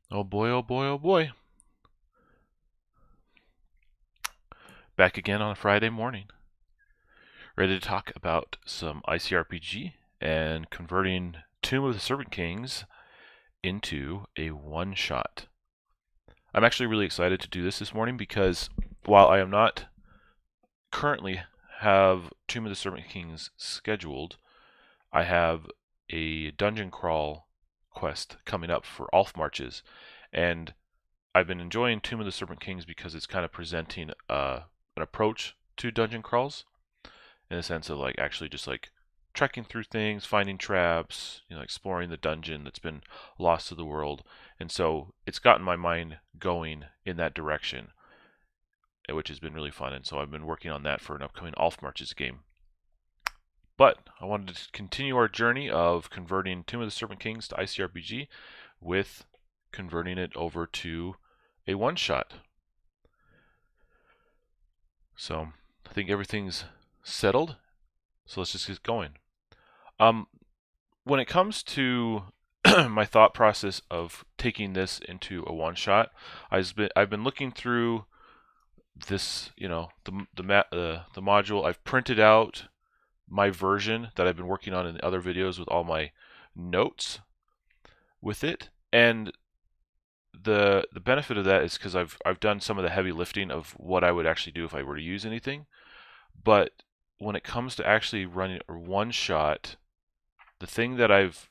Oh boy, oh boy, oh boy. Back again on a Friday morning. Ready to talk about some ICRPG and converting Tomb of the Serpent Kings into a one-shot. I'm actually really excited to do this morning because while I am not currently have Tomb of the Serpent Kings scheduled, I have a dungeon crawl quest coming up for Alf Marches, and I've been enjoying Tomb of the Serpent Kings because it's kind of presenting an approach to dungeon crawls in the sense of like actually just like trekking through things, finding traps, exploring the dungeon that's been lost to the world. And so it's gotten my mind going in that direction, which has been really fun. And so I've been working on that for an upcoming Alf Marches game. But I wanted to continue our journey of converting Tomb of the Serpent Kings to ICRPG with converting it over to a one-shot. So I think everything's settled. So let's just get going. When it comes to my thought process of taking this into a one-shot, I've been looking through this, the module. I've printed out my version that I've been working on in other videos with all my notes with it, and the benefit of that is because I've done some of the heavy lifting of what I would actually do if I were to use anything. But when it comes to actually running a one shot, the thing that I've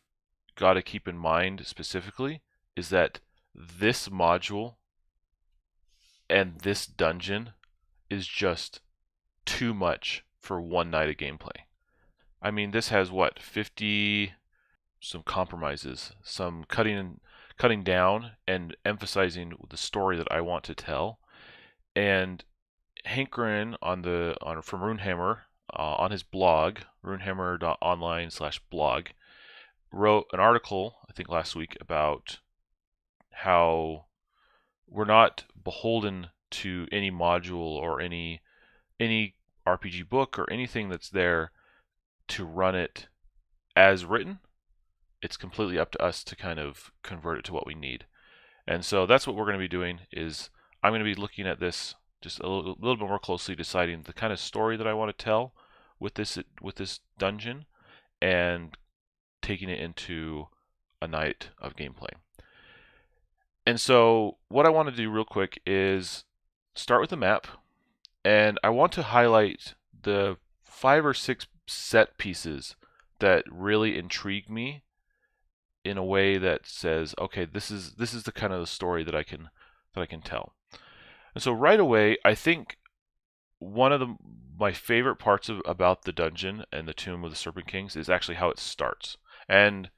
got to keep in mind specifically is that this module and this dungeon is just too much for one night of gameplay. I mean, this has what, 50, some compromises, some cutting down and emphasizing the story that I want to tell. And Hankerin from Runehammer on his blog, runehammer.online/blog, wrote an article I think last week about how we're not beholden to any module or any RPG book or anything that's there to run it as written. It's completely up to us to kind of convert it to what we need. And so that's what we're going to be doing is I'm going to be looking at this just a little bit more closely, deciding the kind of story that I want to tell with this dungeon and taking it into a night of gameplay. And so what I want to do real quick is start with the map, and I want to highlight the 5 or 6 set pieces that really intrigue me in a way that says, okay, this is the kind of the story that I can tell. And so right away, I think one of my favorite parts about the dungeon and the Tomb of the Serpent Kings is actually how it starts. And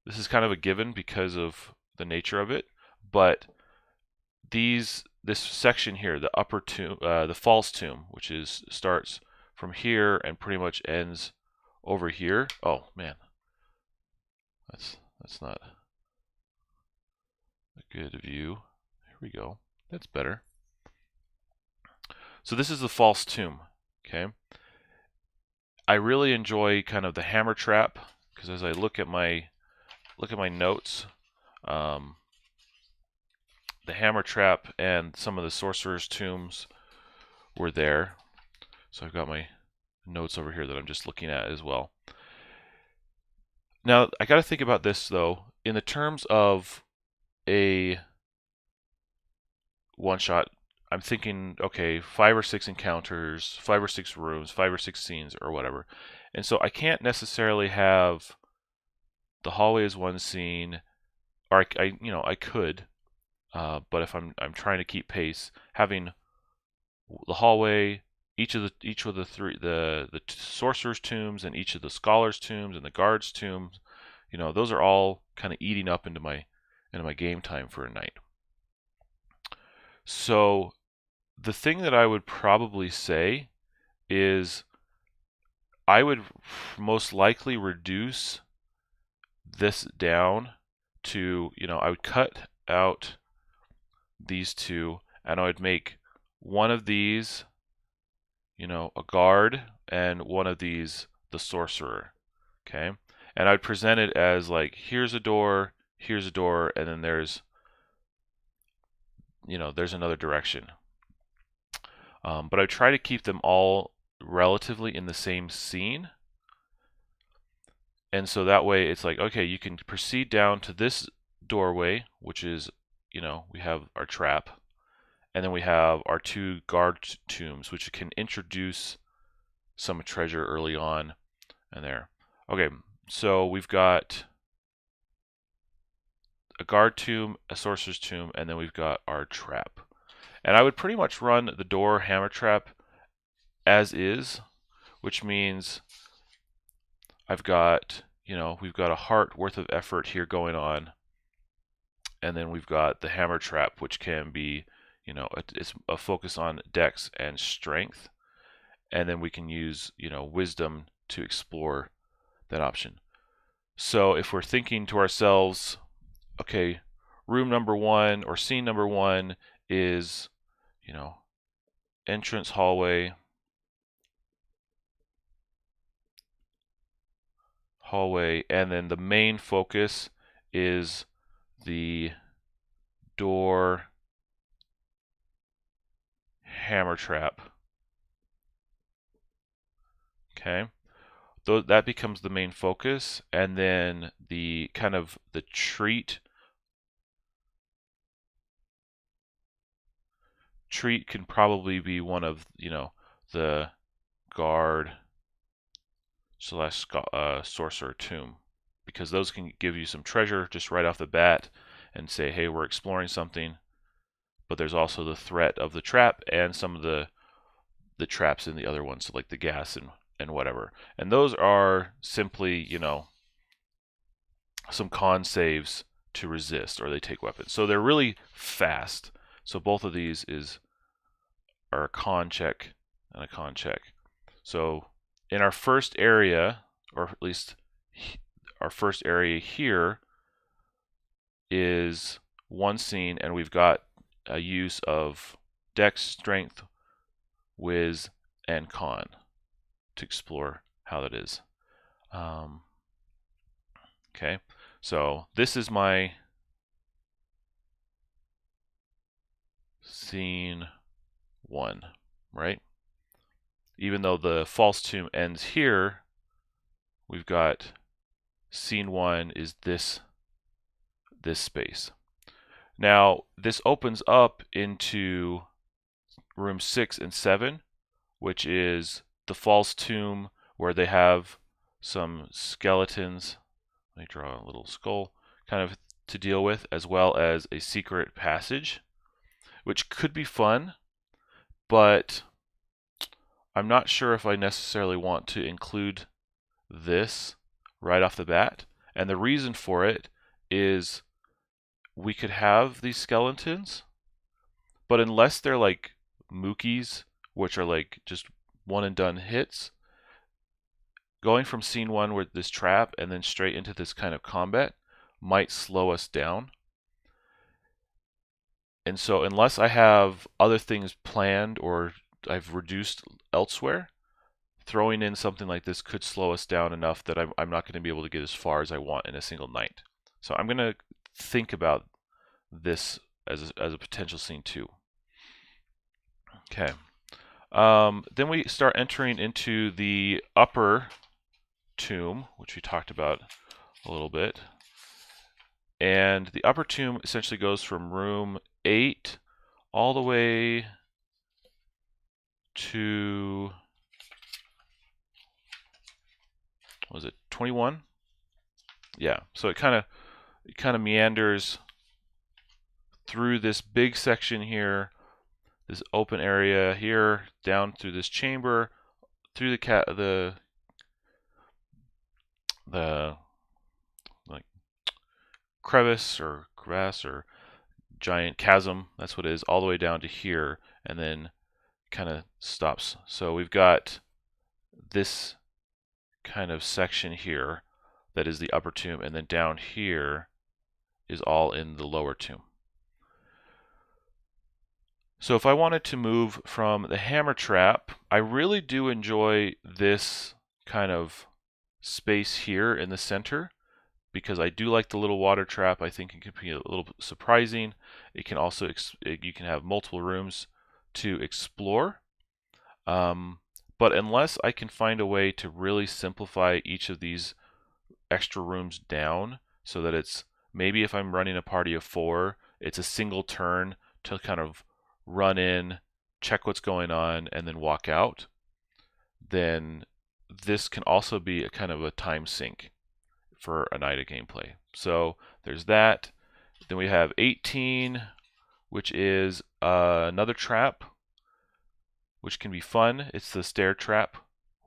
this is kind of a given because of the nature of it, but this section here, the upper tomb, the false tomb, which starts from here and pretty much ends over here. Oh man, that's not a good view. Here we go. That's better. So this is the false tomb. Okay. I really enjoy kind of the hammer trap because as I look at my notes, the hammer trap and some of the sorcerer's tombs were there. So I've got my notes over here that I'm just looking at as well. Now I got to think about this though in the terms of a one shot. I'm thinking, okay, 5 or 6 encounters, 5 or 6 rooms, 5 or 6 scenes, or whatever. And so I can't necessarily have the hallway as one scene, or I could, but if I'm trying to keep pace, having the hallway, each of the three, the sorcerer's tombs, and each of the scholars' tombs, and the guards' tombs, those are all kind of eating up into my game time for a night. So the thing that I would probably say is I would most likely reduce this down to, I would cut out these two and I would make one of these, a guard, and one of these the sorcerer. Okay? And I'd present it as like, here's a door, here's a door, and then there's, there's another direction. But I try to keep them all relatively in the same scene. And so that way it's like, okay, you can proceed down to this doorway, which is, we have our trap, and then we have our 2 guard tombs, which can introduce some treasure early on and there. Okay, so we've got a guard tomb, a sorcerer's tomb, and then we've got our trap. And I would pretty much run the door hammer trap as is, which means I've got, we've got a heart worth of effort here going on, and then we've got the hammer trap, which can be, it's a focus on dex and strength, and then we can use, wisdom to explore that option. So if we're thinking to ourselves, okay, room number 1 or scene number 1 is, entrance hallway, and then the main focus is the door hammer trap. Okay, that becomes the main focus, and then the kind of the treat can probably be one of, the guard / sorcerer tomb, because those can give you some treasure just right off the bat and say, hey, we're exploring something. But there's also the threat of the trap and some of the traps in the other ones, so like the gas and whatever. And those are simply, some con saves to resist, or they take weapons. So they're really fast. So both of these are a con check and a con check. So in our first area, or at least our first area here, is one scene, and we've got a use of dex, strength, wiz, and con to explore how that is. Okay, so this is my scene 1, right? Even though the false tomb ends here, we've got scene 1 is this space. Now this opens up into room 6 and 7, which is the false tomb where they have some skeletons. Let me draw a little skull kind of to deal with, as well as a secret passage, which could be fun, but I'm not sure if I necessarily want to include this right off the bat. And the reason for it is we could have these skeletons, but unless they're like Mookies, which are like just one and done hits, going from scene 1 with this trap and then straight into this kind of combat might slow us down. And so unless I have other things planned or I've reduced elsewhere, throwing in something like this could slow us down enough that I'm not going to be able to get as far as I want in a single night. So I'm going to think about this as a potential scene 2. Okay. Then we start entering into the upper tomb, which we talked about a little bit. And the upper tomb essentially goes from room 8 all the way to, was it 21? Yeah, so it kind of meanders through this big section here, this open area here, down through this chamber, through the like crevice or crevasse or giant chasm, that's what it is, all the way down to here, and then kind of stops. So we've got this kind of section here that is the upper tomb, and then down here is all in the lower tomb. So if I wanted to move from the hammer trap, I really do enjoy this kind of space here in the center, because I do like the little water trap. I think it can be a little surprising. It can also, you can have multiple rooms to explore. But unless I can find a way to really simplify each of these extra rooms down so that it's, maybe if I'm running a party of 4, it's a single turn to kind of run in, check what's going on, and then walk out, then this can also be a kind of a time sink for a night of gameplay. So there's that. Then we have 18, which is another trap, which can be fun. It's the stair trap,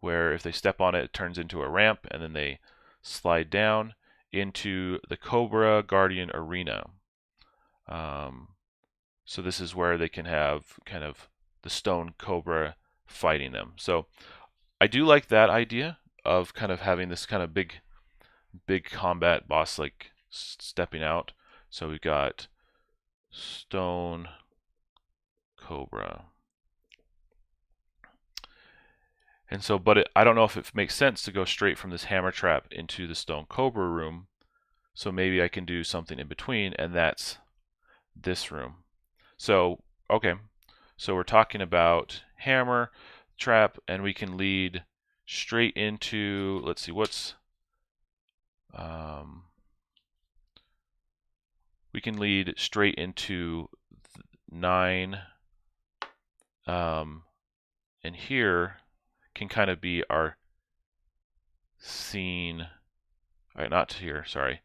where if they step on it, it turns into a ramp, and then they slide down into the Cobra Guardian Arena. So this is where they can have kind of the stone cobra fighting them. So I do like that idea of kind of having this kind of big combat boss like stepping out. So we've got stone cobra. And so, but I don't know if it makes sense to go straight from this hammer trap into the stone cobra room. So maybe I can do something in between, and that's this room. So, okay. So we're talking about hammer trap, and we can lead straight into, let's see, what's, we can lead straight into 9, and here can kind of be our scene, all right, not here, sorry,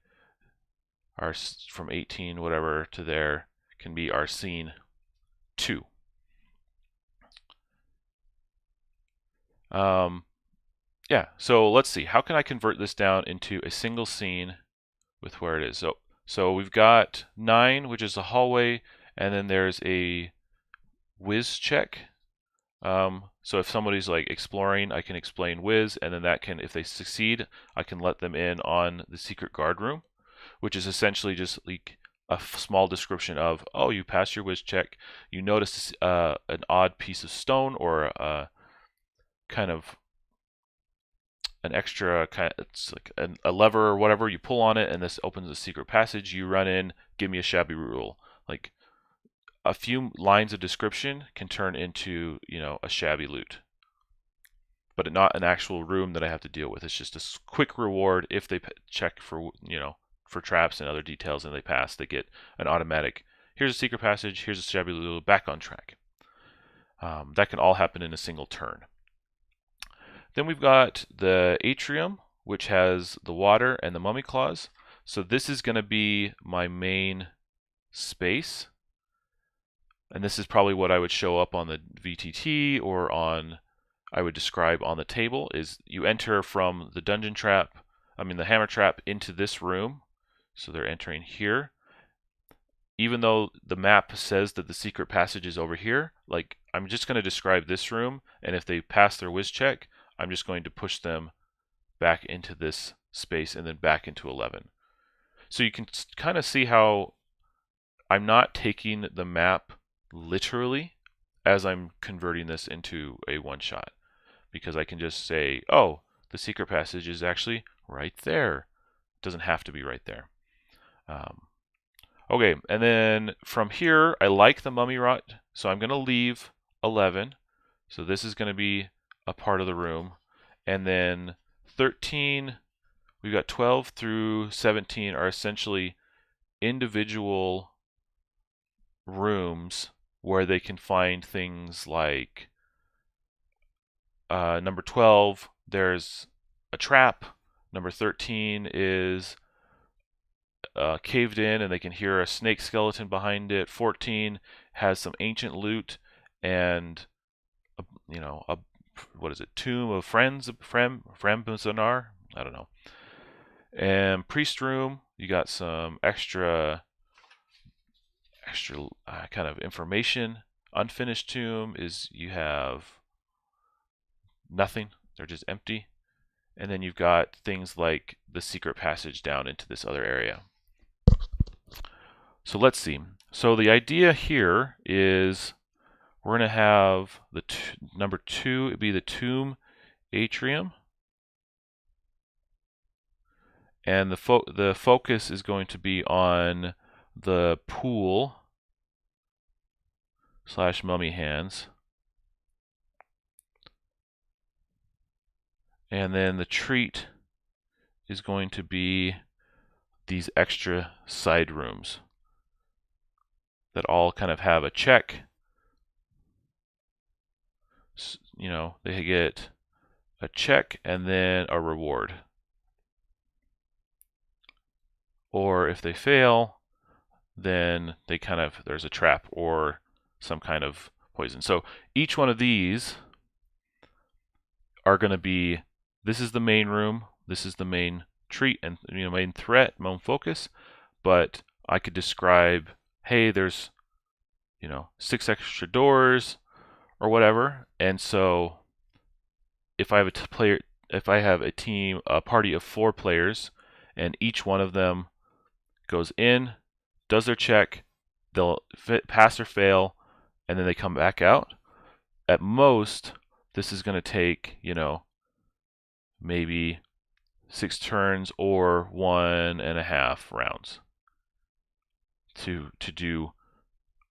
our from 18 whatever to there can be our scene 2. Yeah, so let's see, how can I convert this down into a single scene with where it is? So we've got 9, which is a hallway, and then there's a whiz check. So if somebody's like exploring, I can explain whiz, and then that can, if they succeed, I can let them in on the secret guard room, which is essentially just like a small description of, oh, you passed your whiz check, you noticed an odd piece of stone or a kind of an extra kind of, it's like a lever or whatever, you pull on it and this opens a secret passage, you run in, give me a shabby rule. Like a few lines of description can turn into, you know, a shabby loot, but not an actual room that I have to deal with. It's just a quick reward. If they check for, you know, for traps and other details and they pass, they get an automatic, here's a secret passage, here's a shabby loot, back on track. That can all happen in a single turn. Then we've got the Atrium, which has the water and the mummy claws. So this is going to be my main space. And this is probably what I would show up on the VTT or on, I would describe on the table, is you enter from the dungeon trap, the hammer trap into this room. So they're entering here. Even though the map says that the secret passage is over here, like I'm just going to describe this room, and if they pass their whiz check, I'm just going to push them back into this space and then back into 11. So you can kind of see how I'm not taking the map literally as I'm converting this into a one-shot, because I can just say, oh, the secret passage is actually right there. It doesn't have to be right there. Okay, and then from here, I like the mummy rot, so I'm going to leave 11. So this is going to be a part of the room. And then 13, we've got 12 through 17 are essentially individual rooms where they can find things like number 12, there's a trap. Number 13 is caved in and they can hear a snake skeleton behind it. 14 has some ancient loot and what is it? Tomb of Frambuzanar? I don't know. And priest room, you got some extra kind of information. Unfinished tomb is you have nothing. They're just empty. And then you've got things like the secret passage down into this other area. So let's see. So the idea here is we're going to have the number 2, it'd be the tomb atrium. and the focus is going to be on the pool / mummy hands. And then the treat is going to be these extra side rooms that all kind of have a check. You know, they get a check and then a reward. Or if they fail, then they kind of, there's a trap or some kind of poison. So each one of these are going to be, this is the main room, this is the main treat and main threat, main focus, but I could describe, hey, there's 6 extra doors or whatever. And so if I have a party of 4 players, and each one of them goes in, does their check, they'll pass or fail, and then they come back out. At most, this is going to take, maybe 6 turns or 1.5 rounds to do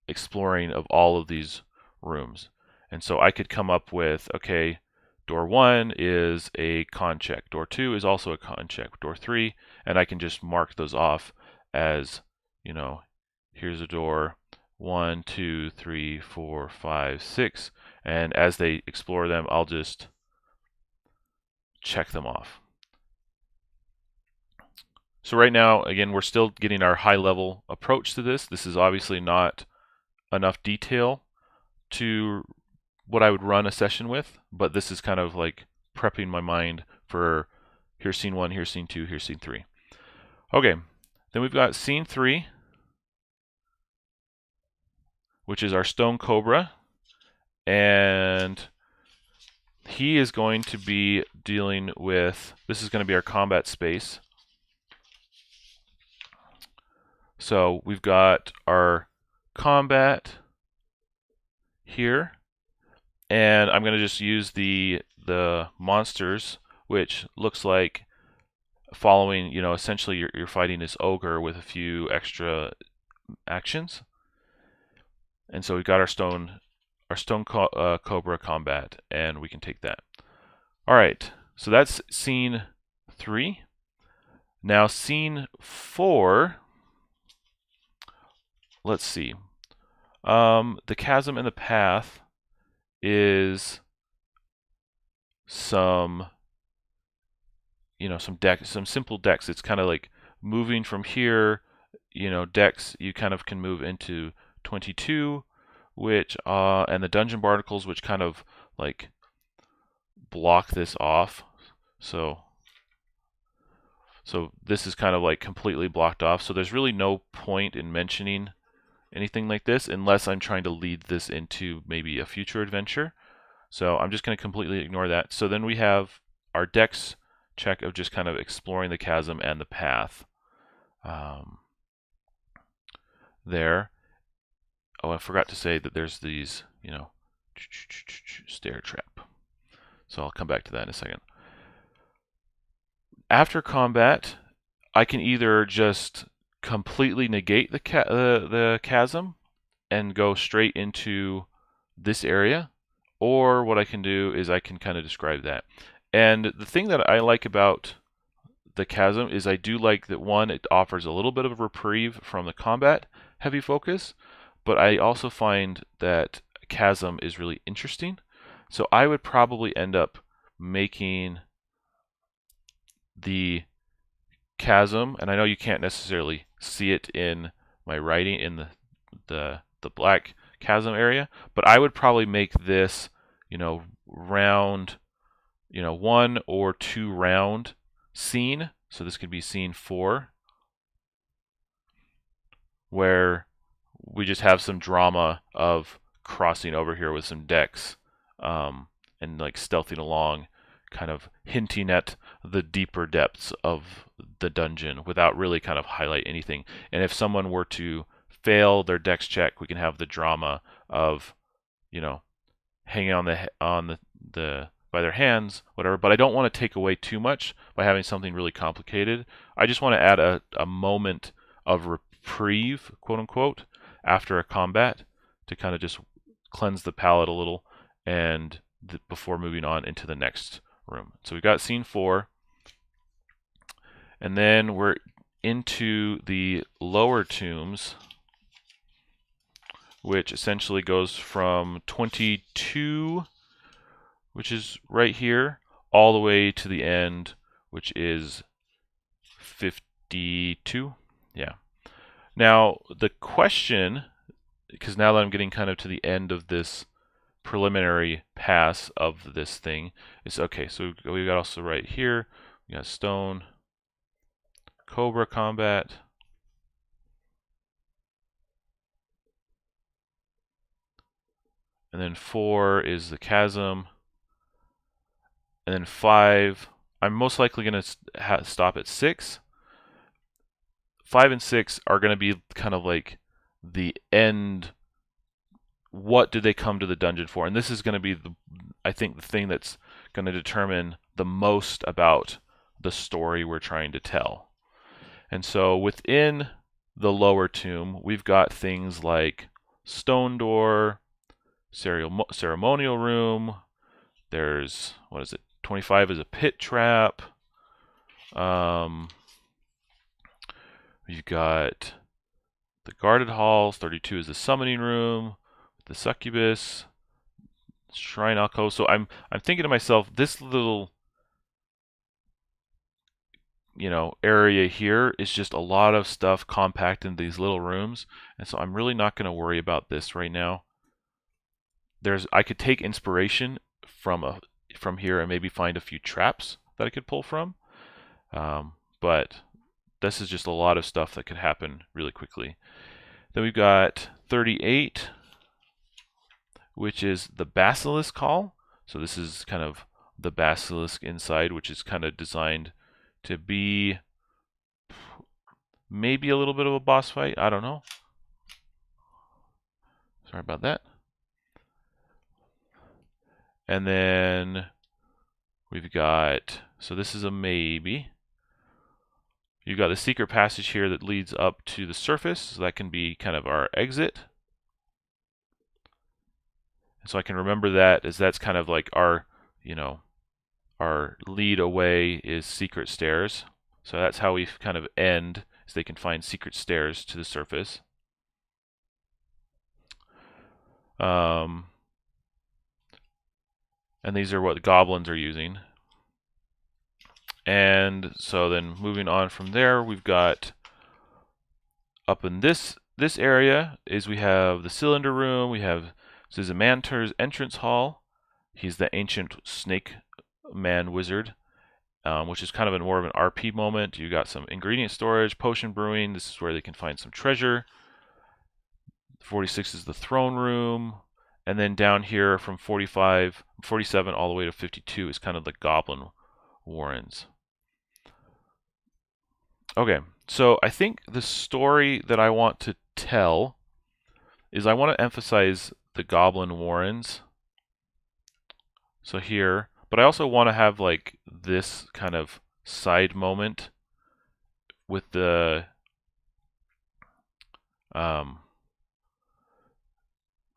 exploring of all of these rooms. And so I could come up with, okay, door 1 is a con check, door 2 is also a con check, door 3, and I can just mark those off as, here's a door 1, 2, 3, 4, 5, 6, and as they explore them, I'll just check them off. So right now, again, we're still getting our high-level approach to this. This is obviously not enough detail to what I would run a session with, but this is kind of like prepping my mind for here's scene 1, here's scene 2, here's scene 3. Okay, then we've got scene 3, which is our stone cobra, and he is going to be dealing with, this is going to be our combat space. So we've got our combat here, and I'm going to just use the monsters, which looks like following, essentially you're fighting this ogre with a few extra actions. And so we've got our stone cobra combat, and we can take that. All right, so that's scene 3. Now scene 4, let's see. The chasm and the path is some some simple decks. It's kind of like moving from here, decks you kind of can move into 22, which and the dungeon barnacles, which kind of like block this off. So this is kind of like completely blocked off. So there's really no point in mentioning anything like this unless I'm trying to lead this into maybe a future adventure. So I'm just going to completely ignore that. So then we have our dex check of just kind of exploring the chasm and the path there. Oh, I forgot to say that there's these, stair trap. So I'll come back to that in a second. After combat, I can either just completely negate the chasm and go straight into this area, or what I can do is I can kind of describe that. And the thing that I like about the chasm is I do like that, one, it offers a little bit of a reprieve from the combat heavy focus, but I also find that chasm is really interesting. So I would probably end up making the chasm, and I know you can't necessarily see it in my writing in the black chasm area, but I would probably make this, round, 1 or 2 round scene. So this could be scene 4, where we just have some drama of crossing over here with some decks and like stealthing along, kind of hinting at the deeper depths of the dungeon without really kind of highlight anything. And if someone were to fail their dex check, we can have the drama of, hanging on the by their hands, whatever, but I don't want to take away too much by having something really complicated. I just want to add a moment of reprieve, quote unquote, after a combat to kind of just cleanse the palate a little and before moving on into the next room. So we've got scene 4, and then we're into the lower tombs, which essentially goes from 22, which is right here, all the way to the end, which is 52. Yeah. Now, the question, because now that I'm getting kind of to the end of this preliminary pass of this thing, is okay, so we got also right here, we got stone, cobra combat, and then 4 is the chasm, and then 5, I'm most likely going to stop at 6. 5 and 6 are going to be kind of like the end. What did they come to the dungeon for? And this is going to be, I think, the thing that's going to determine the most about the story we're trying to tell. And so within the lower tomb, we've got things like stone door, ceremonial room. There's, what is it? 25 is a pit trap. We've got the guarded halls. 32 is the summoning room, the succubus, shrine alcove. So I'm thinking to myself, this little area here is just a lot of stuff compact in these little rooms, and so I'm really not going to worry about this right now. I could take inspiration from here and maybe find a few traps that I could pull from, but this is just a lot of stuff that could happen really quickly. Then we've got 38, which is the basilisk hall. So this is kind of the basilisk inside, which is kind of designed to be maybe a little bit of a boss fight. I don't know. Sorry about that. And then we've got, so this is a maybe. You've got the secret passage here that leads up to the surface, so that can be kind of our exit. And so I can remember that as that's kind of like our, our lead away is secret stairs. So that's how we kind of end, is they can find secret stairs to the surface. And these are what the goblins are using. And so then moving on from there, we've got up in this area is we have the cylinder room, we have Zizamantar's entrance hall. He's the ancient snake man wizard, which is kind of more of an RP moment. You got some ingredient storage, potion brewing. This is where they can find some treasure. 46 is the throne room. And then down here from 47 all the way to 52 is kind of the goblin warrens. Okay, so I think the story that I want to tell is I want to emphasize the goblin warrens. So here, but I also want to have like this kind of side moment with the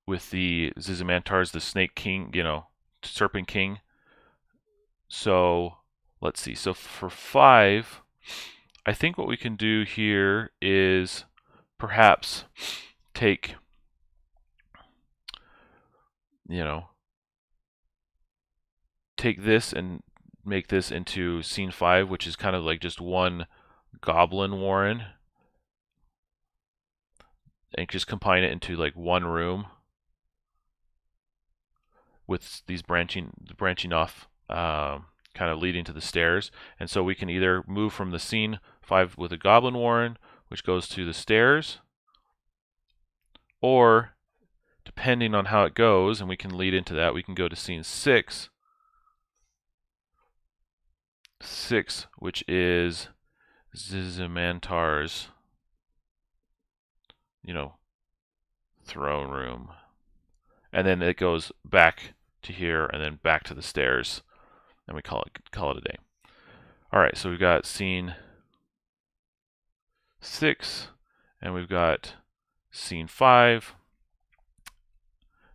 Zizamantars, the Snake King, Serpent King. So let's see. So for 5, I think what we can do here is perhaps take, take this and make this into scene 5, which is kind of like just one goblin warren, and just combine it into like one room with these branching off, kind of leading to the stairs. And so we can either move from the scene 5 with a goblin warren, which goes to the stairs, or depending on how it goes, and we can lead into that, we can go to scene 6, which is Zizamantar's, throne room. And then it goes back to here and then back to the stairs and we call it a day. All right, so we've got scene 6, and we've got scene 5.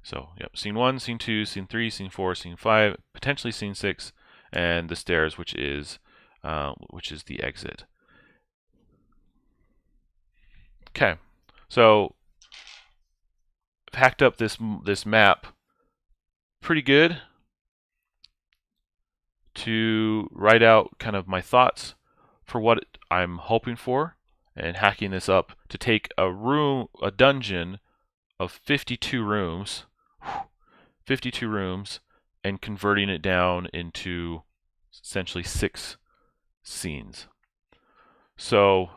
So, yep, scene 1, scene 2, scene 3, scene 4, scene 5, potentially scene 6, and the stairs, which is the exit. Okay, so I've hacked up this map pretty good to write out kind of my thoughts for what I'm hoping for, and hacking this up to take a dungeon of 52 rooms, and converting it down into essentially 6 scenes. So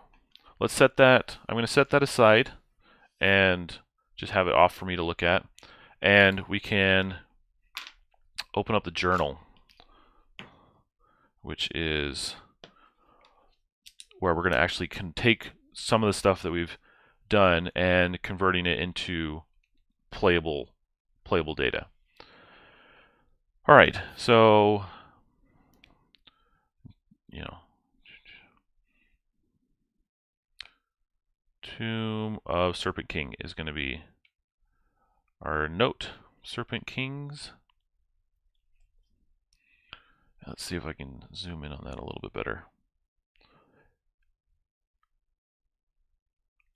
let's set that. I'm going to set that aside and just have it off for me to look at, and we can open up the journal, which is where we're going to actually take some of the stuff that we've done and converting it into playable data. All right, so Tomb of Serpent King is going to be our note. Serpent Kings. Let's see if I can zoom in on that a little bit better.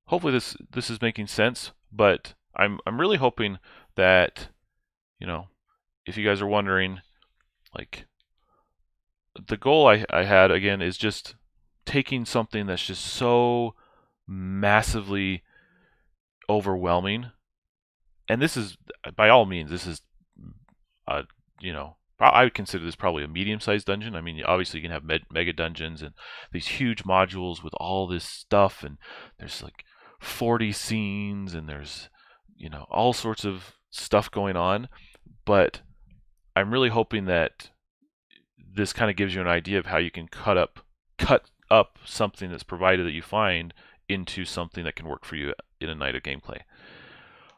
Hopefully this is making sense, but I'm really hoping that, if you guys are wondering, like, the goal I had again is just taking something that's just so massively overwhelming, and this is, by all means, this is I would consider this probably a medium-sized dungeon. I mean, obviously you can have mega dungeons and these huge modules with all this stuff, and there's like 40 scenes, and there's all sorts of stuff going on. But I'm really hoping that this kind of gives you an idea of how you can cut up something that's provided that you find into something that can work for you in a night of gameplay.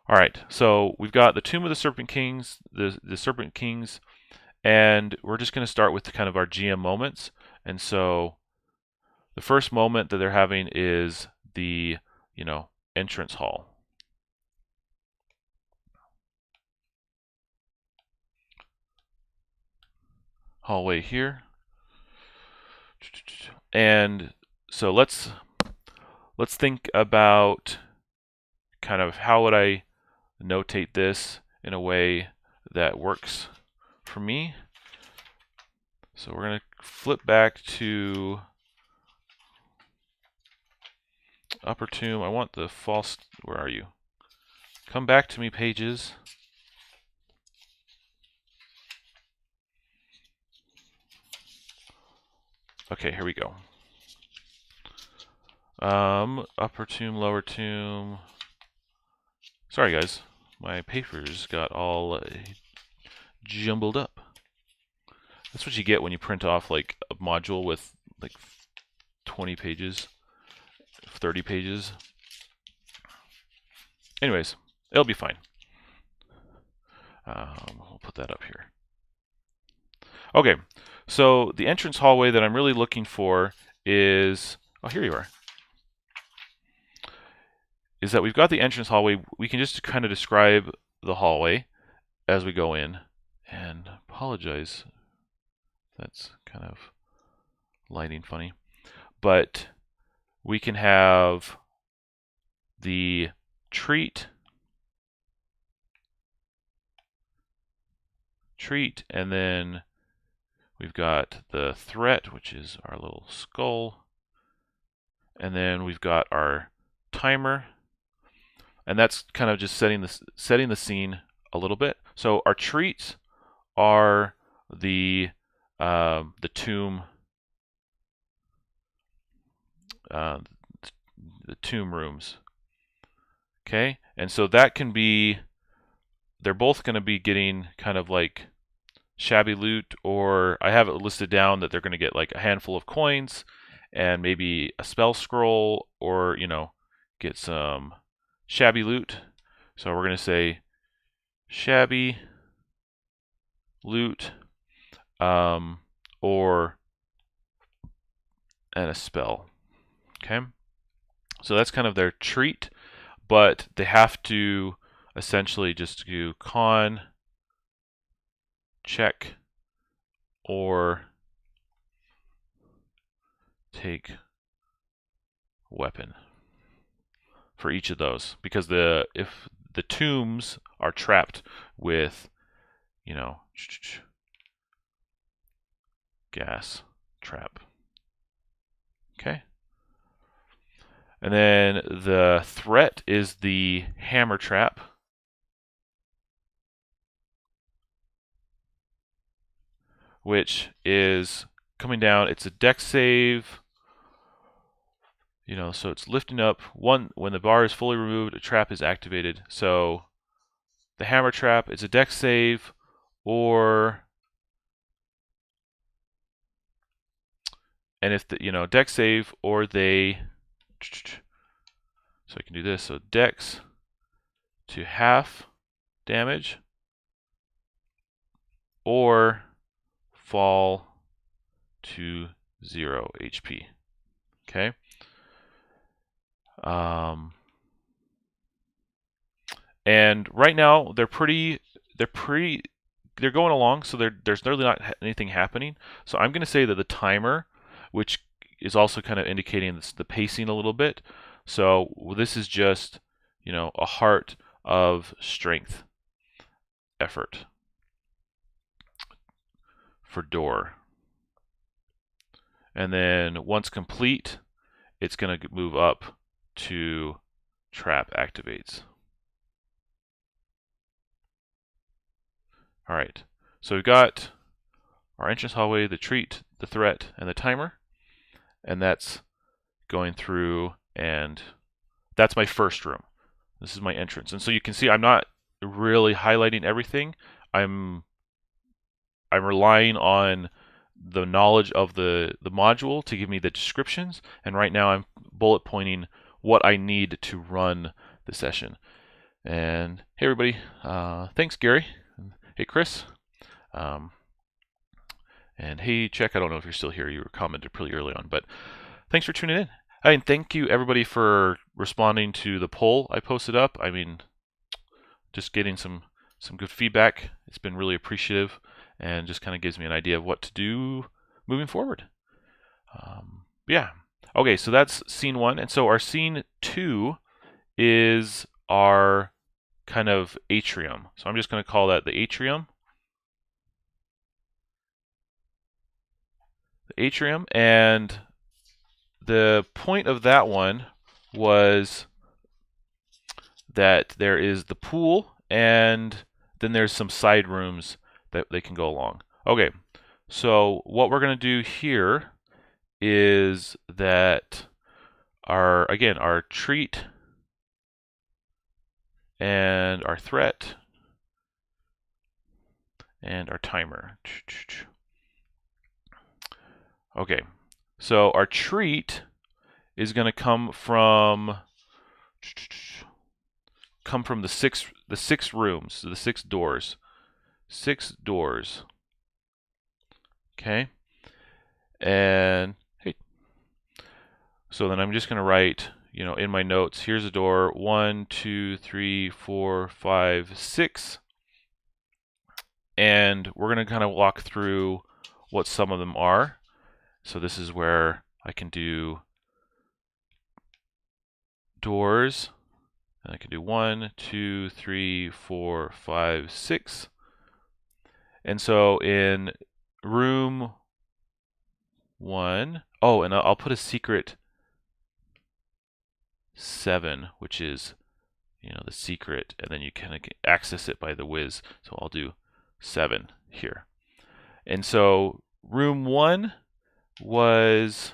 All right, so we've got the Tomb of the Serpent Kings, the Serpent Kings, and we're just going to start with kind of our GM moments. And so the first moment that they're having is the, entrance hall. Hallway here. And so let's think about kind of how would I notate this in a way that works for me. So we're going to flip back to Upper Tomb. I want the false, where are you? Come back to me, pages. Okay, here we go. Upper Tomb, Lower Tomb. Sorry guys, my papers got all jumbled up. That's what you get when you print off like a module with like 20 pages, 30 pages. Anyways, it'll be fine. We'll put that up here. Okay, so the entrance hallway that I'm really looking for is, oh, here you are, is that we've got the entrance hallway. We can just kind of describe the hallway as we go in, and apologize, that's kind of lighting funny, but we can have the treat, and then we've got the threat, which is our little skull, and then we've got our timer, and that's kind of just setting the scene a little bit. So our treats are the tomb, the tomb rooms. Okay, and so that can be, they're both going to be getting kind of like shabby loot, or I have it listed down that they're going to get like a handful of coins and maybe a spell scroll, or get some shabby loot. So we're going to say shabby loot, or and a spell. Okay, so that's kind of their treat, but they have to essentially just do con, check, or take weapon for each of those, because if the tombs are trapped with, you know, gas trap. Okay. And then the threat is the hammer trap. Which is coming down. It's a dex save. You know, so it's lifting up. When the bar is fully removed, a trap is activated. So the hammer trap is a dex save, or and if the dex save, or they. So I can do this. So dex to half damage, or fall to 0 HP. Okay. And right now they're going along, so there's really not anything happening. So I'm going to say that the timer, which is also kind of indicating the pacing a little bit. So this is just, a heart of strength effort for door. And then once complete, it's going to move up to trap activates. All right, so we've got our entrance hallway, the treat, the threat, and the timer. And that's going through, and that's my first room. This is my entrance. And so you can see I'm not really highlighting everything. I'm relying on the knowledge of the module to give me the descriptions, and right now I'm bullet pointing what I need to run the session. And hey everybody, thanks Gary, hey Chris, and hey Check, I don't know if you're still here, you were commented pretty early on, but thanks for tuning in. And thank you everybody for responding to the poll I posted up. I mean, just getting some good feedback. It's been really appreciative, and just kind of gives me an idea of what to do moving forward. Yeah. Okay, so that's scene 1. And so our scene 2 is our kind of atrium. So I'm just going to call that the atrium. The atrium, and the point of that one was that there is the pool, and then there's some side rooms that they can go along. Okay, so what we're going to do here is that our treat and our threat and our timer. Okay, so our treat is going to come from the six rooms, so the 6 doors. 6 doors. Okay. And hey. So then I'm just going to write, in my notes, here's a door 1, 2, 3, 4, 5, 6. And we're going to kind of walk through what some of them are. So this is where I can do doors. And I can do 1, 2, 3, 4, 5, 6. And so in room 1, oh, and I'll put a secret 7, which is, the secret, and then you kind of access it by the whiz. So I'll do 7 here. And so room 1 was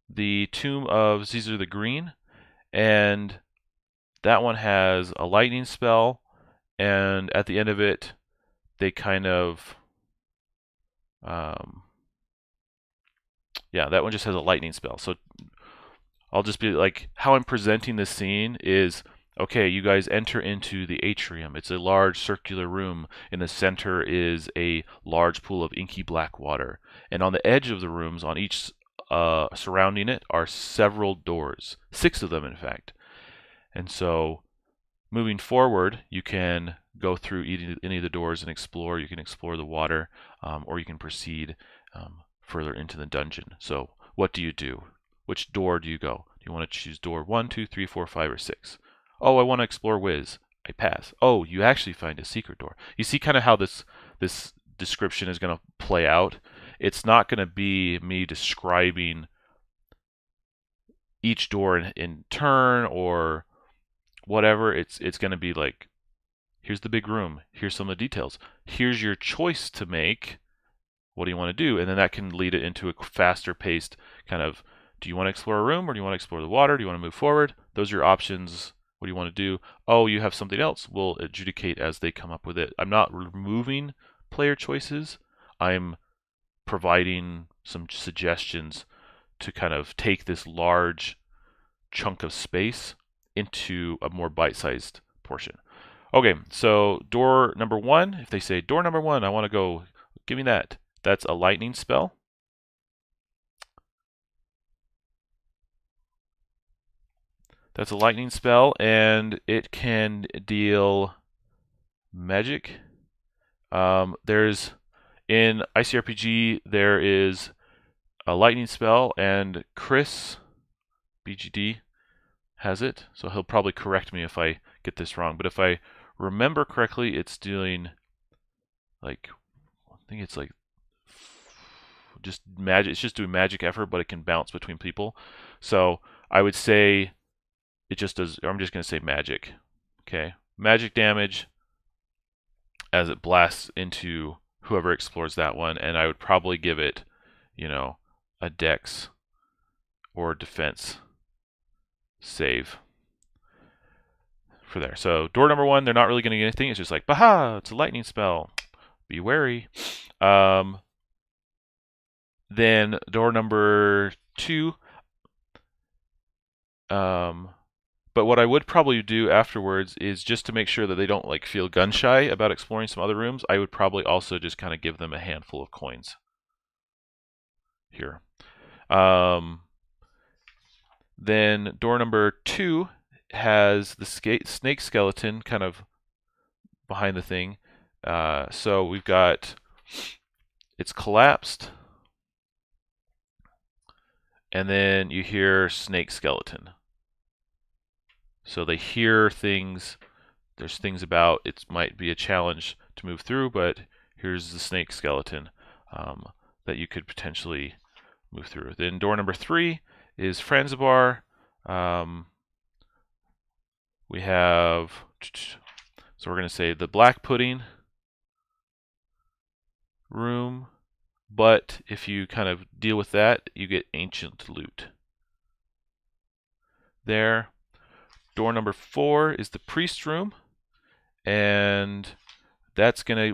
the Tomb of Caesar the Green, and that one has a lightning spell, and at the end of it, they kind of, yeah, that one just has a lightning spell. So I'll just be like, how I'm presenting this scene is Okay, you guys enter into the Atrium. It's a large circular room. In the center is a large pool of inky black water. And on the edge of the rooms, on each surrounding it, are several doors. 6 of them, in fact. And so, moving forward, you can go through any of the doors and explore. You can explore the water, or you can proceed further into the dungeon. So, what do you do? Which door do you go? Do you want to choose door 1, 2, 3, 4, 5, or 6? Oh, I want to explore Wiz. I pass. Oh, you actually find a secret door. You see kind of how this description is going to play out. It's not going to be me describing each door in turn or whatever. It's going to be like, here's the big room. Here's some of the details. Here's your choice to make. What do you want to do? And then that can lead it into a faster paced kind of, do you want to explore a room or do you want to explore the water? Do you want to move forward? Those are your options. What do you want to do? Oh, you have something else. We'll adjudicate as they come up with it. I'm not removing player choices. I'm providing some suggestions to kind of take this large chunk of space into a more bite-sized portion. Okay, so door number 1, if they say door number 1, I want to go, give me that. That's a lightning spell. That's a lightning spell, and it can deal magic. There's in ICRPG there is a lightning spell, and Chris BGD has it, so he'll probably correct me if I get this wrong. But if I remember correctly, it's doing like, I think it's like just magic. It's just doing magic effort, but it can bounce between people. So I would say it just does, or I'm just going to say magic. Okay, magic damage as it blasts into whoever explores that one, and I would probably give it, you know, a dex or defense save for there. So door number 1, they're not really going to get anything. It's just like, baha, it's a lightning spell. Be wary. Then door number 2, but what I would probably do afterwards is just to make sure that they don't like feel gun shy about exploring some other rooms, I would probably also just kind of give them a handful of coins here. Then door number 2 has the snake skeleton kind of behind the thing. So we've got, it's collapsed, and then you hear snake skeleton. So they hear things, there's things about, it might be a challenge to move through, but here's the snake skeleton that you could potentially move through. Then door number 3 is Franzibar. We have, so we're going to say the black pudding room, but if you kind of deal with that, you get ancient loot. There. Door number 4 is the priest room, and that's gonna,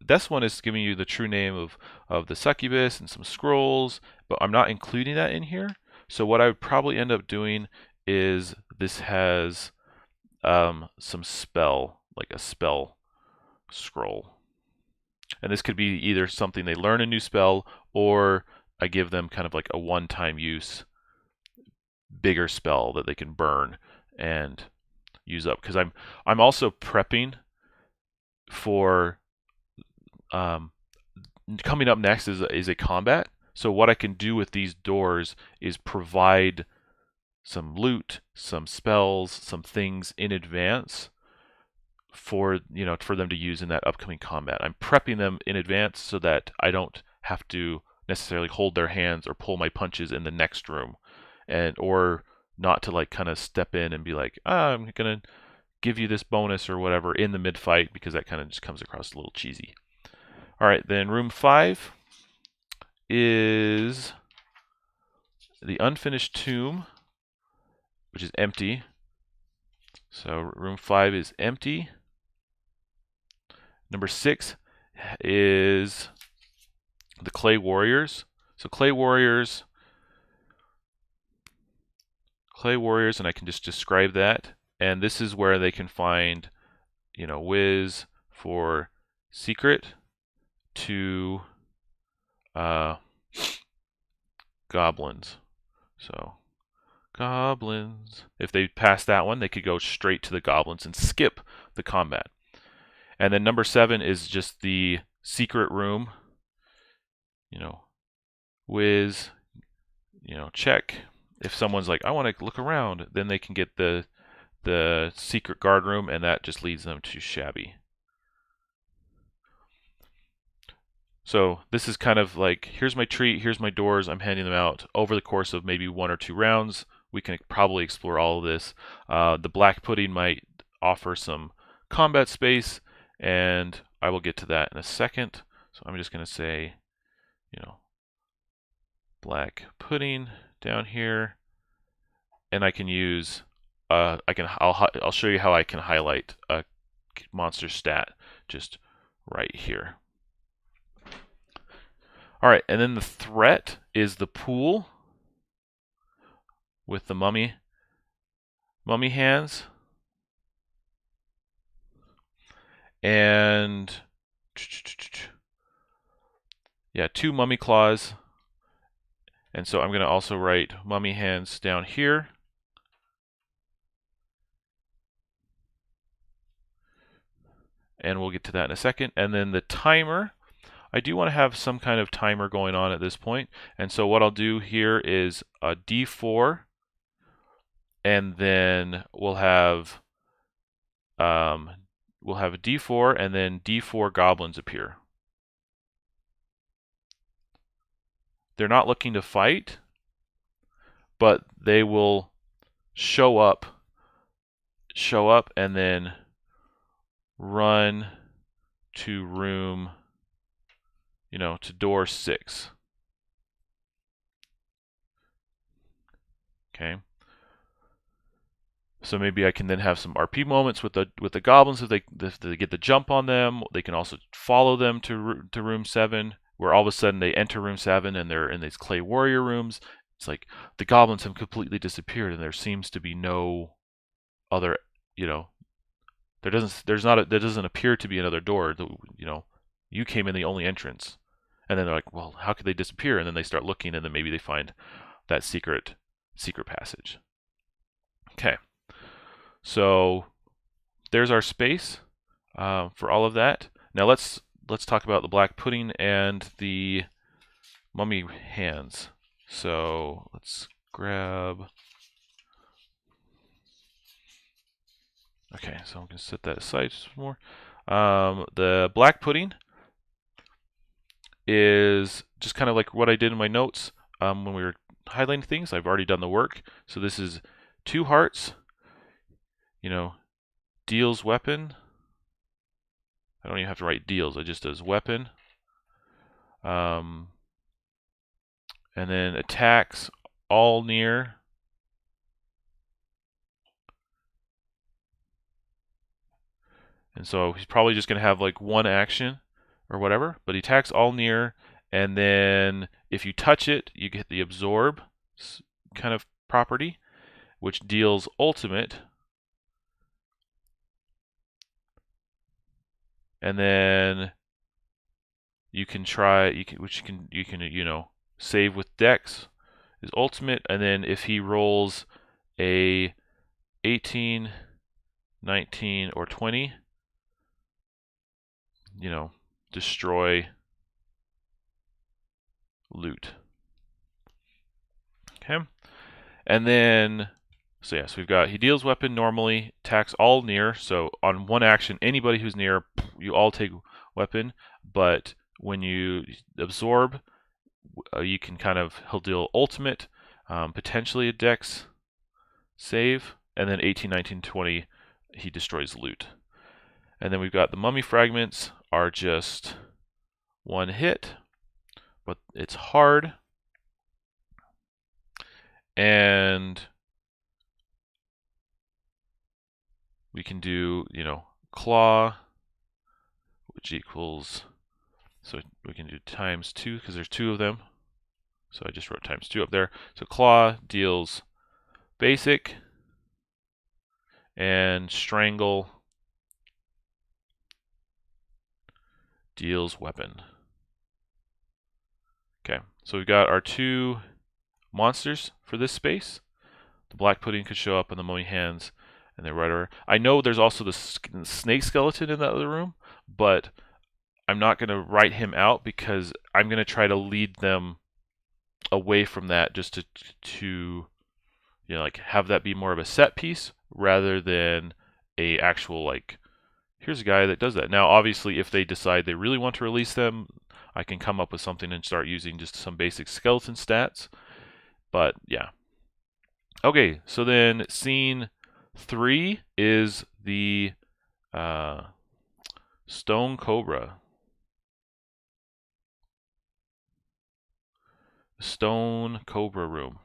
this one is giving you the true name of the succubus and some scrolls, but I'm not including that in here. So what I would probably end up doing is this has some spell, like a spell scroll. And this could be either something they learn a new spell, or I give them kind of like a one-time use bigger spell that they can burn and use up. Because I'm also prepping for coming up next is a combat. So what I can do with these doors is provide some loot, some spells, some things in advance for them to use in that upcoming combat. I'm prepping them in advance so that I don't have to necessarily hold their hands or pull my punches in the next room, or not to like kind of step in and be like, I'm gonna give you this bonus or whatever in the mid fight, because that kind of just comes across a little cheesy. All right, then room 5 is the unfinished tomb, which is empty. So room 5 is empty. Number 6 is the clay warriors. So clay warriors, and I can just describe that and this is where they can find, you know, whiz for secret to goblins. So goblins. If they pass that one, they could go straight to the goblins and skip the combat. And then number 7 is just the secret room. You know, whiz, you know, check. If someone's like, I want to look around, then they can get the secret guard room, and that just leads them to shabby. So this is kind of like, here's my treat, here's my doors, I'm handing them out. Over the course of maybe 1 or 2 rounds, we can probably explore all of this. The black pudding might offer some combat space, and I will get to that in a second. So I'm just going to say, you know, black pudding down here, and I can use I'll show you how I can highlight a monster stat just right here. All right, and then the threat is the pool with the mummy hands, and yeah, 2 mummy claws. And so I'm going to also write mummy hands down here. And we'll get to that in a second. And then the timer, I do want to have some kind of timer going on at this point. And so what I'll do here is a D4, and then we'll have a D4, and then D4 goblins appear. They're not looking to fight, but they will show up and then run to room, you know, to door 6. Okay. So maybe I can then have some RP moments with the goblins if they get the jump on them. They can also follow them to room 7, where all of a sudden they enter room 7 and they're in these clay warrior rooms. It's like the goblins have completely disappeared, and there seems to be no other, you know, there doesn't appear to be another door. You know, you came in the only entrance. And then they're like, well, how could they disappear? And then they start looking, and then maybe they find that secret passage. Okay. So there's our space for all of that. Now let's talk about the black pudding and the mummy hands. So let's grab. Okay, so I'm going to set that aside some more. The black pudding is just kind of like what I did in my notes when we were highlighting things. I've already done the work. So this is 2 hearts, you know, deals weapon. I don't even have to write deals, it just does weapon. And then attacks all near. And so he's probably just going to have like 1 action or whatever, but he attacks all near, and then if you touch it, you get the absorb kind of property, which deals ultimate. And then you can try, you can you know, save with Dex is ultimate, and then if he rolls a 18, 19, or 20, you know, destroy loot. Okay, and then so yeah, so we've got he deals weapon normally, attacks all near. So on 1 action, anybody who's near, you all take weapon. But when you absorb, you can kind of, he'll deal ultimate, potentially a Dex save, and then 18, 19, 20, he destroys loot. And then we've got the mummy fragments are just 1 hit, but it's hard. And we can do, you know, claw, which equals, so we can do ×2 because there's 2 of them. So I just wrote ×2 up there. So claw deals basic, and strangle deals weapon. Okay, so we've got our 2 monsters for this space. The black pudding could show up in the mummy hands, and they're right over. I know there's also the snake skeleton in that other room, but I'm not going to write him out because I'm going to try to lead them away from that, just to you know, like, have that be more of a set piece rather than a actual, like, here's a guy that does that. Now, obviously, if they decide they really want to release them, I can come up with something and start using just some basic skeleton stats. But yeah. Okay, so then scene 3 is the Stone Cobra. Stone Cobra room.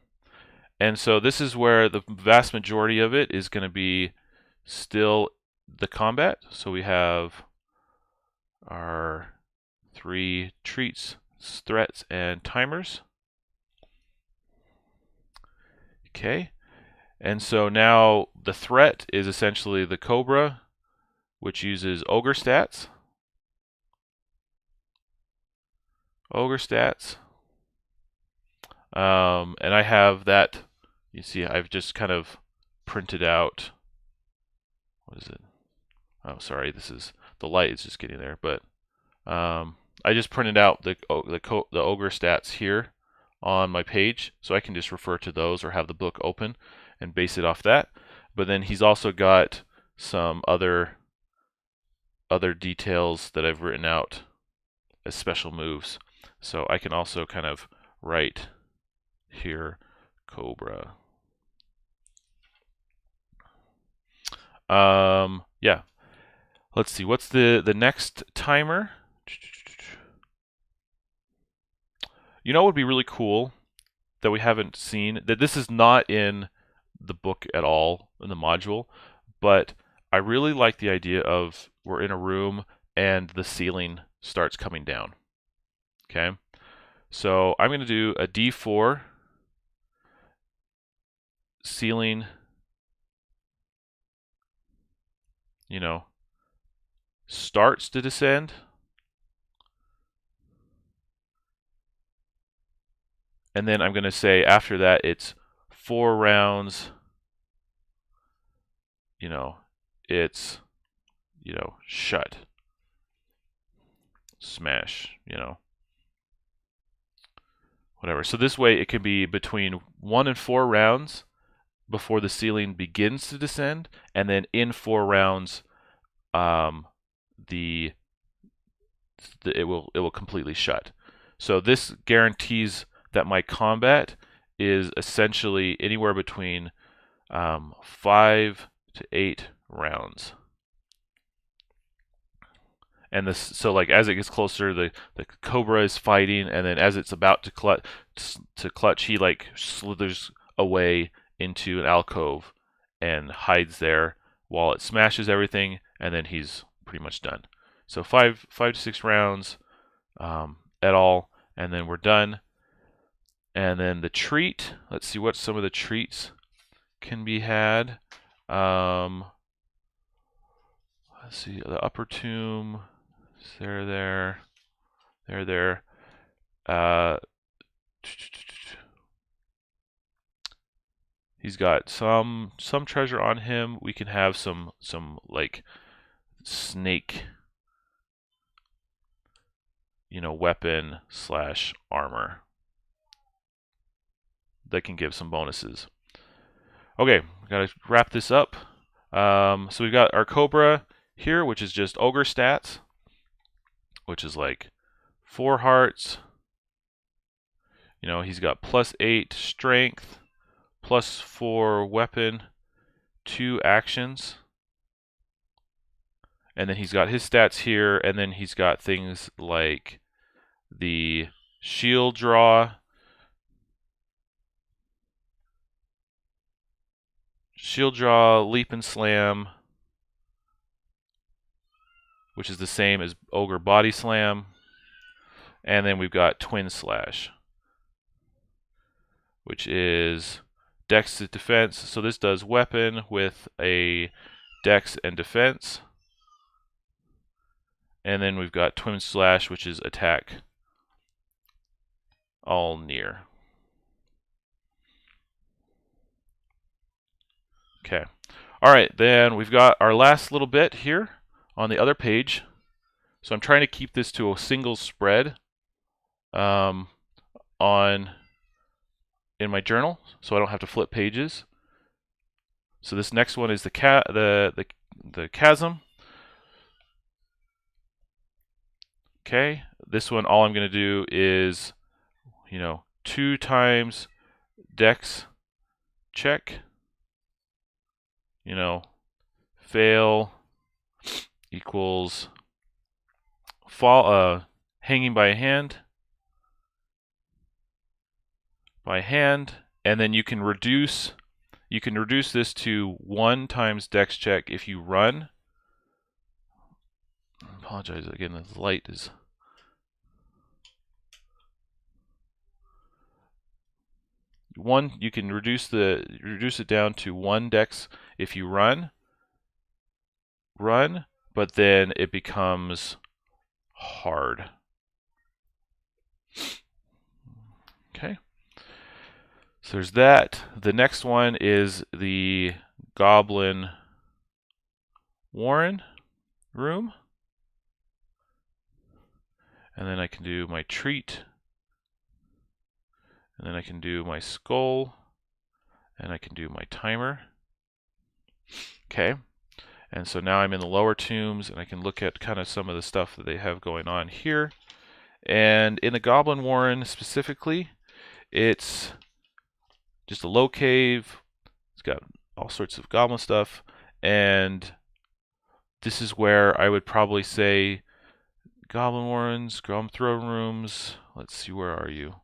And so this is where the vast majority of it is going to be still the combat. So we have our 3 treats, threats, and timers. Okay, and so now the threat is essentially the Cobra, which uses ogre stats. And I have that. You see, I've just kind of printed out. What is it? Oh, sorry. This is the light is just getting there, but I just printed out the ogre stats here on my page, so I can just refer to those or have the book open and base it off that. But then he's also got some other details that I've written out as special moves. So I can also kind of write here Cobra. Yeah. Let's see, what's the next timer? You know what would be really cool that we haven't seen, that this is not in the book at all, in the module, but I really like the idea of we're in a room and the ceiling starts coming down. Okay, so I'm going to do a D4 ceiling, you know, starts to descend. And then I'm going to say after that it's 4 rounds, you know, it's, you know, shut, smash, you know, whatever. So this way it can be between 1 and 4 rounds before the ceiling begins to descend, and then in 4 rounds it will completely shut. So this guarantees that my combat is essentially anywhere between 5 to 8 rounds. And this, so like as it gets closer, the Cobra is fighting, and then as it's about to clutch, he like slithers away into an alcove and hides there while it smashes everything, and then he's pretty much done. So 5 to 6 rounds at all, and then we're done. And then the treat, let's see what some of the treats can be had. Let's see, the upper tomb, there. He's got some treasure on him. We can have some like snake, you know, weapon / armor that can give some bonuses. Okay, gotta wrap this up. So we've got our Cobra here, which is just ogre stats, which is like 4 hearts. You know, he's got +8 strength, +4 weapon, 2 actions. And then he's got his stats here, and then he's got things like the shield draw, leap and slam, which is the same as ogre body slam. And then we've got twin slash, which is dex is defense. So this does weapon with a dex and defense. And then we've got twin slash, which is attack all near. Okay. All right, then we've got our last little bit here on the other page. So I'm trying to keep this to a single spread in my journal, so I don't have to flip pages. So this next one is the chasm. Okay, this one all I'm going to do is, 2 times dex check. Fail equals fall hanging by hand. And then you can reduce this to 1 times dex check if you run. I apologize again, the light is you can reduce it down to 1 dex if you run, but then it becomes hard. Okay. So there's that. The next one is the Goblin Warren room. And then I can do my treat. And then I can do my skull. And I can do my timer. Okay. And so now I'm in the lower tombs, and I can look at kind of some of the stuff that they have going on here. And in the Goblin Warren specifically, it's just a low cave. It's got all sorts of goblin stuff. And this is where I would probably say Goblin Warrens, Goblin Throne Rooms. Let's see, where are you?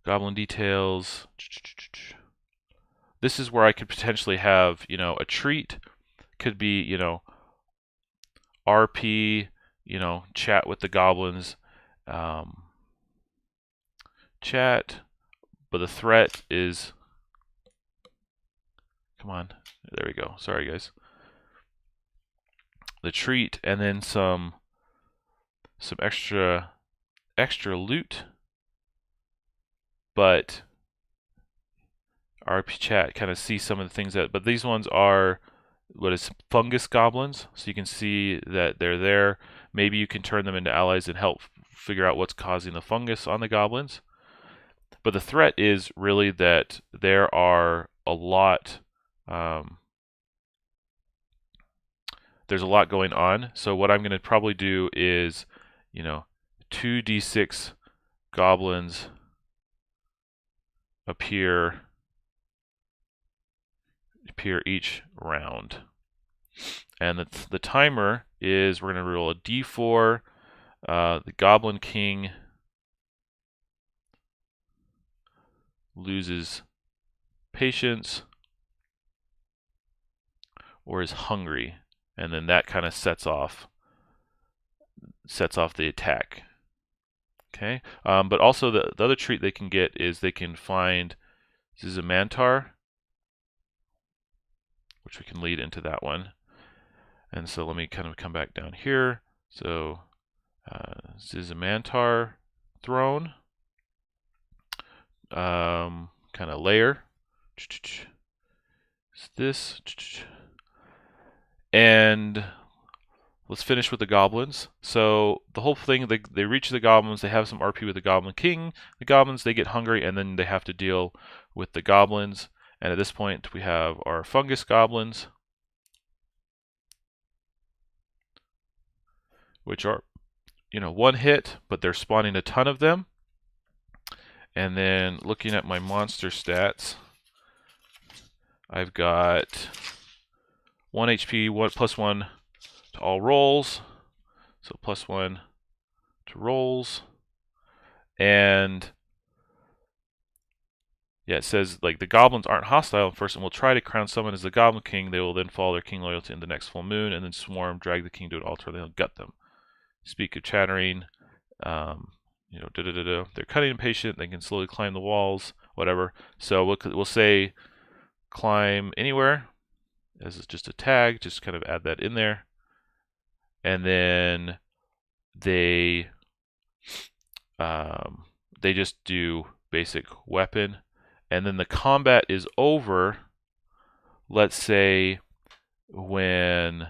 Goblin Details. This is where I could potentially have, a treat. Could be, RP, chat with the goblins. Chat. But the threat is... Come on. There we go. Sorry, guys. The treat, and then some extra loot. But RP chat kind of see some of the things but these ones are what is fungus goblins, so you can see that they're there. Maybe you can turn them into allies and help figure out what's causing the fungus on the goblins. But the threat is really that there are a lot. There's a lot going on. So what I'm going to probably do is, 2d6 goblins appear each round. And the timer is, we're going to roll a d4. The Goblin King loses patience or is hungry, and then that kind of sets off the attack. Okay, but also the other treat they can get is they can find Zizamantar, which we can lead into that one. And so let me kind of come back down here. So Zizamantar throne, kind of layer. It's this. And let's finish with the goblins. So the whole thing, they reach the goblins, they have some RP with the Goblin King. The goblins, they get hungry, and then they have to deal with the goblins. And at this point, we have our fungus goblins, which are, 1 hit, but they're spawning a ton of them. And then looking at my monster stats, I've got 1 HP, +1 to all rolls. So +1 to rolls. And yeah, it says like the goblins aren't hostile first and will try to crown someone as the Goblin King. They will then follow their king loyalty in the next full moon and then swarm, drag the king to an altar, and they'll gut them. Speak of chattering. You know, they're cutting impatient. They can slowly climb the walls, whatever. So we'll say climb anywhere as just a tag. Just kind of add that in there, and then they just do basic weapon, and then the combat is over. Let's say when,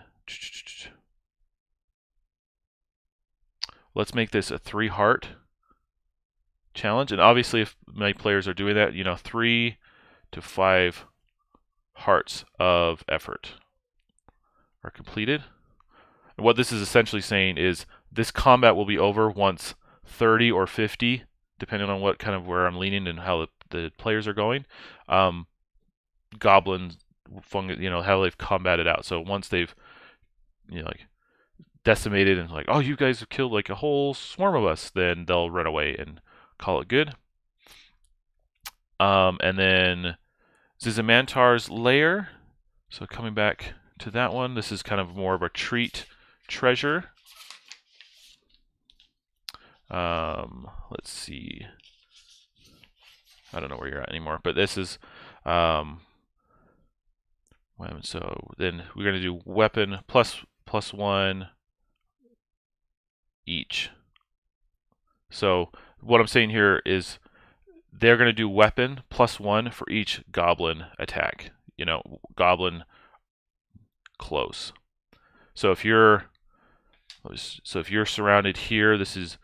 let's make this a 3 heart challenge, and obviously if many players are doing that, you know, 3 to 5 hearts of effort are completed. And what this is essentially saying is this combat will be over once 30 or 50, depending on what kind of where I'm leaning and how the players are going. Goblins, you know, how they've combated out. So once they've, you know, like decimated and like, oh, you guys have killed like a whole swarm of us, then they'll run away and call it good. And then Zizamantar's Lair. So coming back to that one, this is kind of more of a treat treasure. Let's see. I don't know where you're at anymore, but this is so then we're going to do weapon +1 each. So what I'm saying here is they're going to do weapon +1 for each goblin attack. You know, goblin close. So if you're surrounded here, this is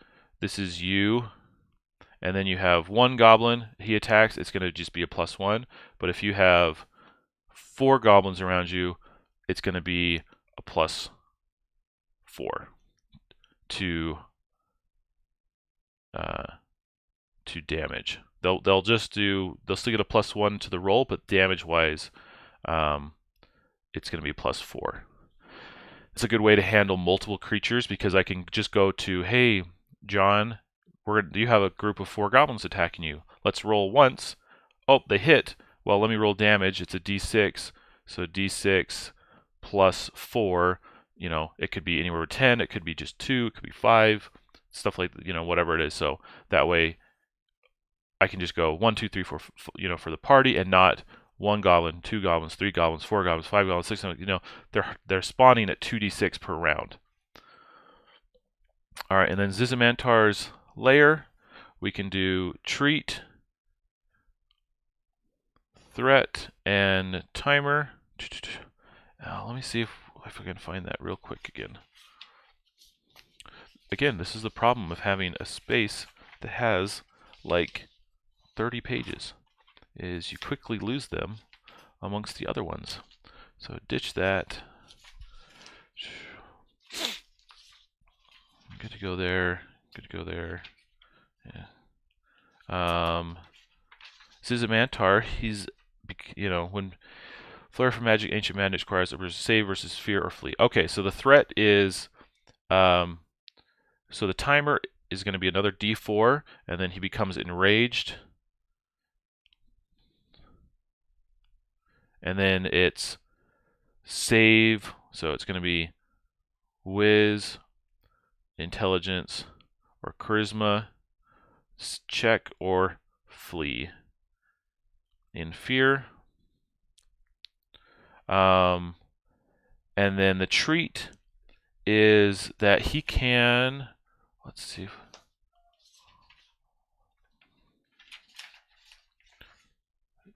you, and then you have one goblin, he attacks, it's going to just be a +1. But if you have 4 goblins around you, it's going to be a +4 to damage. They'll still get a +1 to the roll, but damage wise, it's going to be +4. It's a good way to handle multiple creatures because I can just go to, hey, John, you have a group of 4 goblins attacking you. Let's roll once. Oh, they hit. Well, let me roll damage. It's a d6. So d6 +4. You know, it could be anywhere with 10. It could be just 2. It could be 5. Stuff like, you know, whatever it is. So that way I can just go 1, 2, 3, 4, you know, for the party, and not 1 goblin, 2 goblins, 3 goblins, 4 goblins, 5 goblins, 6 goblins. You know, they're spawning at 2d6 per round. All right, and then Zizamantar's Lair, we can do treat, threat, and timer. Let me see if I can find that real quick again. Again, this is the problem of having a space that has like 30 pages, is you quickly lose them amongst the other ones. So ditch that. Good to go there. Good to go there. Yeah. Zizamantar, he's, you know, when Flare for Magic, Ancient Madness requires a save versus fear or flee. Okay, so the threat is, so the timer is going to be another d4, and then he becomes enraged. And then it's save, so it's going to be Wiz, Intelligence, or Charisma, check, or flee. In fear. And then the treat is that he can, let's see.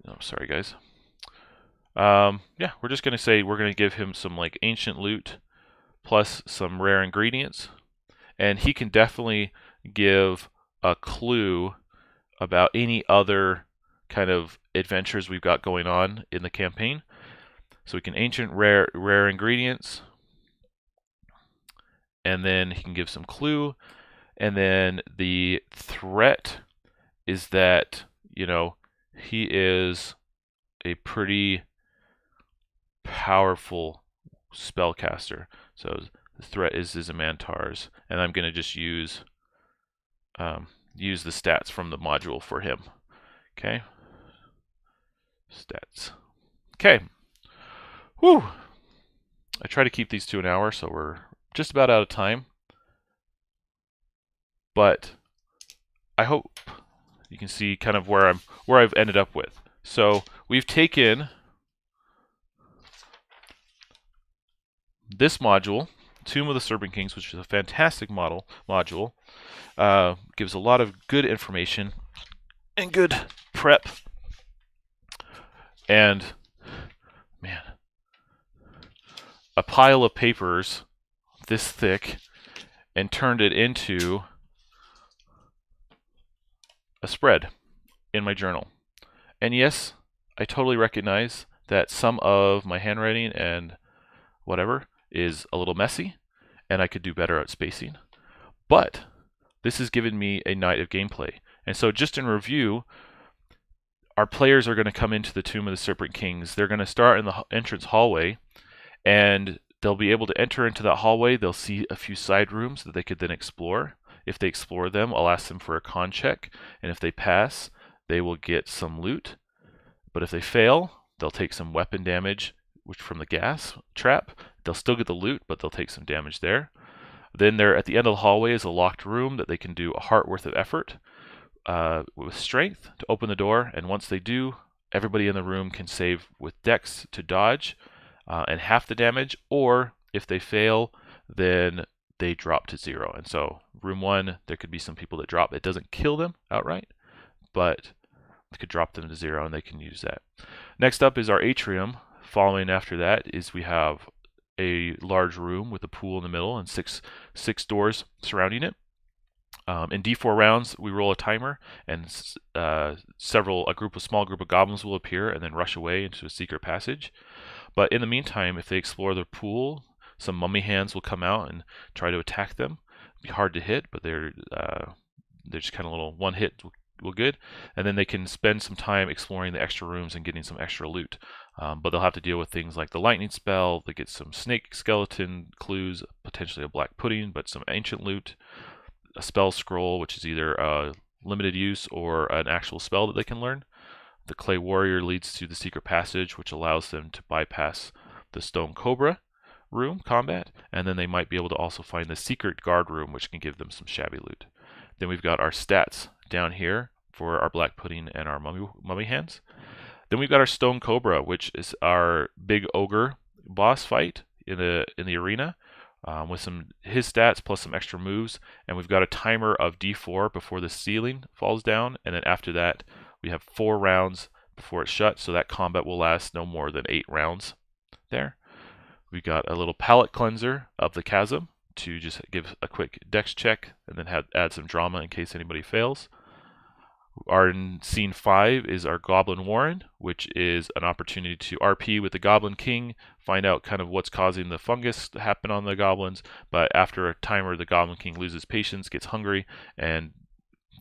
Oh, sorry guys. Yeah, we're just going to say we're going to give him some like ancient loot plus some rare ingredients. And he can definitely give a clue about any other kind of adventures we've got going on in the campaign. So we can ancient rare ingredients, and then he can give some clue. And then the threat is that, you know, he is a pretty powerful spellcaster. So the threat is Zizamantar's, and I'm going to just use the stats from the module for him. Okay. Stats. Okay. Whew. I try to keep these to an hour, so we're just about out of time. but I hope you can see kind of where I've ended up with. So we've taken this module, Tomb of the Serpent Kings, which is a fantastic module. Gives a lot of good information and good prep. And man, a pile of papers this thick, and turned it into a spread in my journal. And yes, I totally recognize that some of my handwriting and whatever is a little messy, and I could do better at spacing. But this has given me a night of gameplay. And so just in review, our players are going to come into the Tomb of the Serpent Kings. They're going to start in the entrance hallway, and they'll be able to enter into that hallway. They'll see a few side rooms that they could then explore. If they explore them, I'll ask them for a con check, and if they pass, they will get some loot. But if they fail, they'll take some weapon damage, which from the gas trap. They'll still get the loot, but they'll take some damage there. Then there, at the end of the hallway, is a locked room that they can do a heart worth of effort with strength to open the door. And once they do, everybody in the room can save with dex to dodge and half the damage. Or if they fail, then they drop to 0. And so room 1, there could be some people that drop. It doesn't kill them outright, but it could drop them to 0, and they can use that. Next up is our atrium. Following after that is we have a large room with a pool in the middle and six doors surrounding it. In D4 rounds, we roll a timer, and a small group of goblins will appear and then rush away into a secret passage. But in the meantime, if they explore the pool, some mummy hands will come out and try to attack them. It'll be hard to hit, but they're just kind of little one hit will good, and then they can spend some time exploring the extra rooms and getting some extra loot. But they'll have to deal with things like the lightning spell. They get some snake skeleton clues, potentially a black pudding, but some ancient loot, a spell scroll, which is either a limited use or an actual spell that they can learn. The clay warrior leads to the secret passage, which allows them to bypass the stone cobra room combat, and then they might be able to also find the secret guard room, which can give them some shabby loot. Then we've got our stats down here for our black pudding and our mummy hands. Then we've got our stone cobra, which is our big ogre boss fight in the arena, with his stats plus some extra moves. And we've got a timer of D4 before the ceiling falls down, and then after that we have 4 rounds before it's shut, so that combat will last no more than 8 rounds there. We got a little palate cleanser of the chasm to just give a quick dex check and then add some drama in case anybody fails. Our scene 5 is our Goblin Warren, which is an opportunity to RP with the Goblin King, find out kind of what's causing the fungus to happen on the goblins. But after a timer, the Goblin King loses patience, gets hungry, and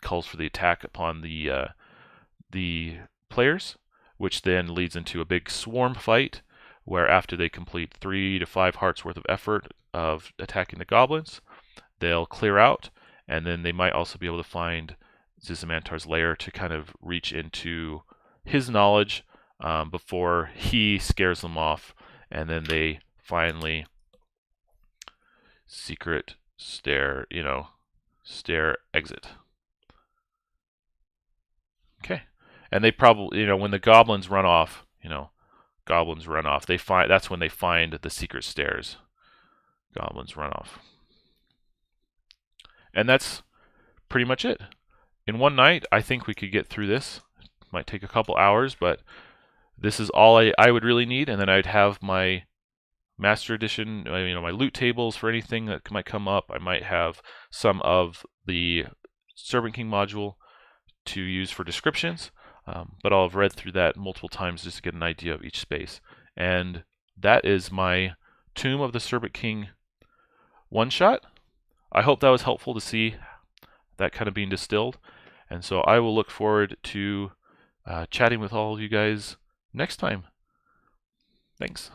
calls for the attack upon the players, which then leads into a big swarm fight, where after they complete 3 to 5 hearts worth of effort of attacking the goblins, they'll clear out, and then they might also be able to find Zizamantar's lair to kind of reach into his knowledge before he scares them off, and then they finally secret stair exit. Okay, and they probably, when the goblins run off, that's when they find the secret stairs. Goblins run off. And that's pretty much it. In one night, I think we could get through this. It might take a couple hours, but this is all I would really need, and then I'd have my Master Edition, my loot tables for anything that might come up. I might have some of the Serpent King module to use for descriptions, but I'll have read through that multiple times just to get an idea of each space. And that is my Tomb of the Serpent King one-shot. I hope that was helpful to see that kind of being distilled. And so I will look forward to chatting with all of you guys next time. Thanks.